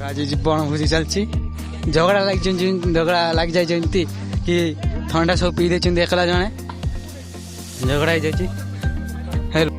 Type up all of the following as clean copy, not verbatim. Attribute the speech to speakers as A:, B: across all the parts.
A: आज बनभोजी चलती झगड़ा लग जाए कि थंडा सब पी दे एकला जड़े झगड़ा हो जाए। हेलो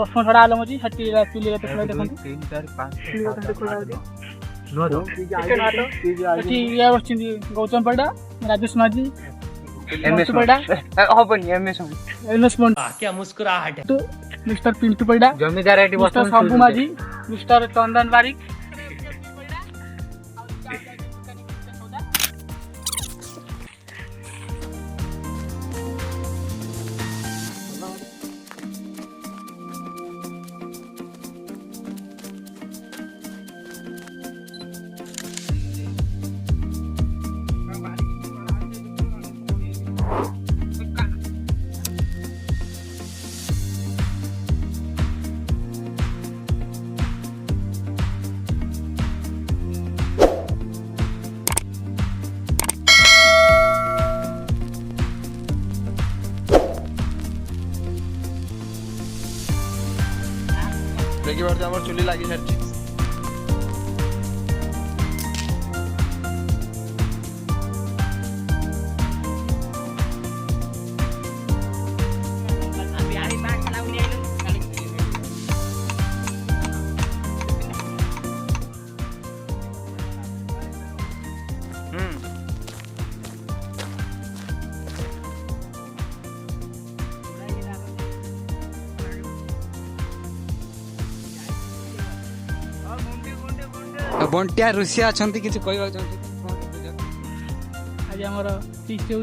B: रसुण छड़ा आलम अच्छी गौतम पड़ा राजेश माझी
C: क्या मुस्कुराहट है।
B: मिस्टर पिंटू पड़ा
C: जमींदार
B: मिस्टर शंभू माझी मिस्टर चंदन बारिक
A: चुली लगी सारी बंटिया ऋषिया अच्छा किसी कहवा
B: आज आम फिस्ट हो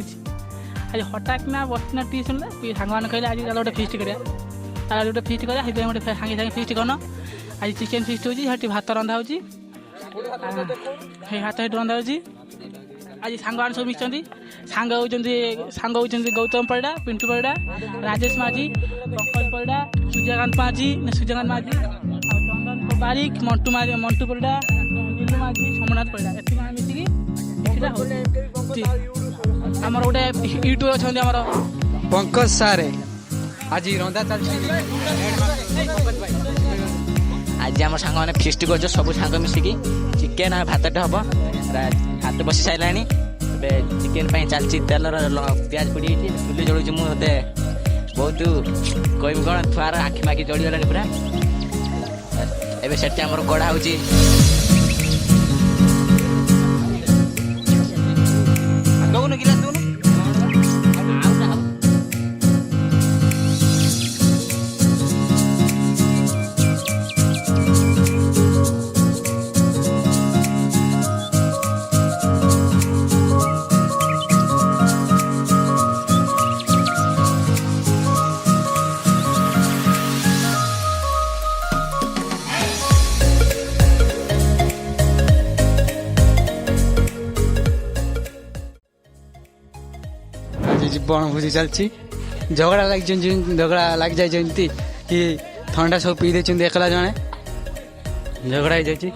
B: आज हठात ना बसना टी शुणला सांग मैंने कहले आज गोटे फिस्ट करा गोटे फिस्ट करा गोटे सागे सागे फिस्ट करन आज चिकेन फिस्ट हो भात रंधा हो भात रंधा हो आज सांग मैंने सब मिशन सांग होती गौतम परिड़ा पिंटू परिड़ा राजेश माझी पंकज परिड़ा सूर्यकांत माझी चंदन बारिक मंटू परिड़ा नीलू माझी सोमनाथ परिड़ा ए मिसिकी आमर गोटे यूट्यूब अच्छा
A: पंकज सारे आज रंधा चलती
C: आज आम सांग मैंने फिस्ट कर सब सांग मिसिकी चिकेन भातटे हम भात बसी सारा चिकेन चलती तेल प्याज पड़ी चुली जलूँ मुझे बहुत कह कौन थुआर आखि माखि जड़गला पूरा एवं से गढ़ा हो
A: बनभोजी चलती झगड़ा लग जाए कि थंडा सब पी दे एकला जड़े झगड़ा हो जाए।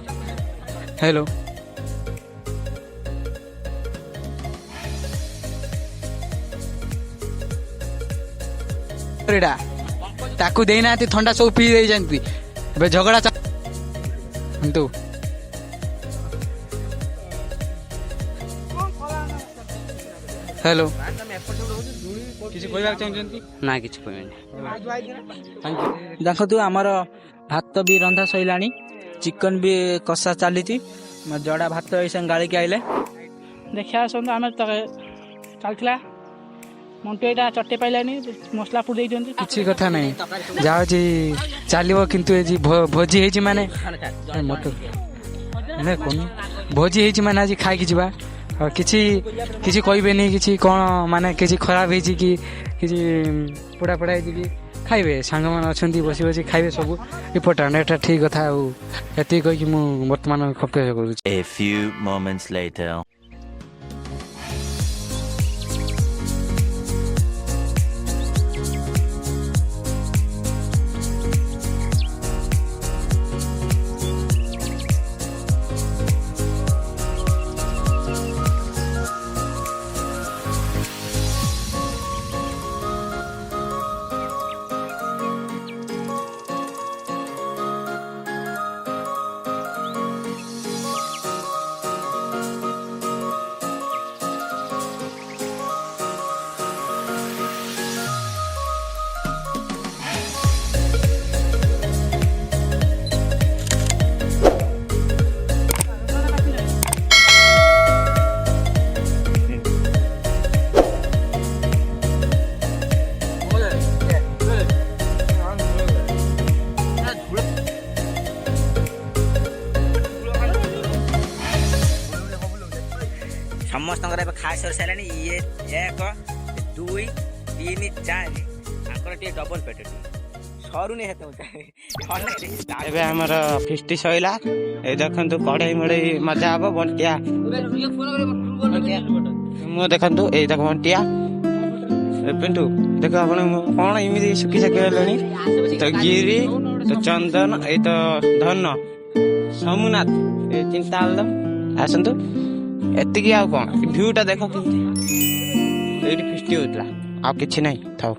A: हेलो ताकू देना थंडा सब पी दे जाती झगड़ा तो हेलो किसी कहवाक चाहते
C: ना कि
B: देखु आमर भात भी रंधा सैला चिकन भी कषा चली
C: ଜଡ଼ା ଭାତ ଏଇ ସାଙ୍ଗେ ଗାଳିକି ଆଇଲେ
B: ଦେଖିବା ଆସନ୍ତୁ ଆମେ ଚାଲିଥିଲା ମଣ୍ଟୁ ଏଇଟା ଚଟେଇ ପାଇଲାନି ମସଲା ଫୁଟ ଦେଇଛନ୍ତି
A: କିଛି କଥା ନାହିଁ ଯାଉଛି ଚାଲିବ କିନ୍ତୁ ଏ ଭୋଜି ହେଇଛି ମାନେ ଭୋଜି ହେଇଛି ମାନେ ଆଜି ଖାଇକି ଯିବା ଆଉ କିଛି କହିବେନି କିଛି କ'ଣ ମାନେ କିଛି ଖରାପ ହେଇଛି କି କିଛି ପୋଡ଼ା ହେଇଛି କି ଖାଇବେ ସାଙ୍ଗମାନେ ଅଛନ୍ତି ବସି ବସି ଖାଇବେ ସବୁ ଇମ୍ପୋର୍ଟାଣ୍ଟ ଏଇଟା ଠିକ୍ କଥା ଆଉ ଏତିକି କହିକି ମୁଁ ବର୍ତ୍ତମାନ ଖପ୍ତ କରୁଛି।
D: A few moments later.
C: ସମସ୍ତଙ୍କର ଏବେ ଖାଇ ସରି ସାରିଲାଣି ଇଏ 1 2 3 4 ତାଙ୍କର ଟିକେ ଡବଲ ପେଟ ସରୁନି ହେତେ
E: ଏବେ ଆମର ଫିଷ୍ଟି ସଇଲା ଏଇ ଦେଖନ୍ତୁ କଢେଇ ମଢେଇ ମଜା ହବ ବଣ୍ଟିଆ ମୁଁ ଦେଖନ୍ତୁ ଏଇ ଦେଖ ବଣ୍ଟିଆ ପିଣ୍ଟୁ ଦେଖ ଆପଣ କଣ ଏମିତି ଶୁଖି ଶାଖି ହେଲେଣି ତ ଗିରି ତ ଚନ୍ଦନ ଏଇ ତ ଧନ ସୋମନାଥ ଏଇ ଚିନ୍ତା ଆସନ୍ତୁ ଏତିକି ଆଉ କଣ ଭିଉ ଟା ଦେଖ କେମିତି ଏଇଠି ଫିଷ୍ଟି ହଉଥିଲା ଆଉ କିଛି ନାହିଁ ଥାଉ।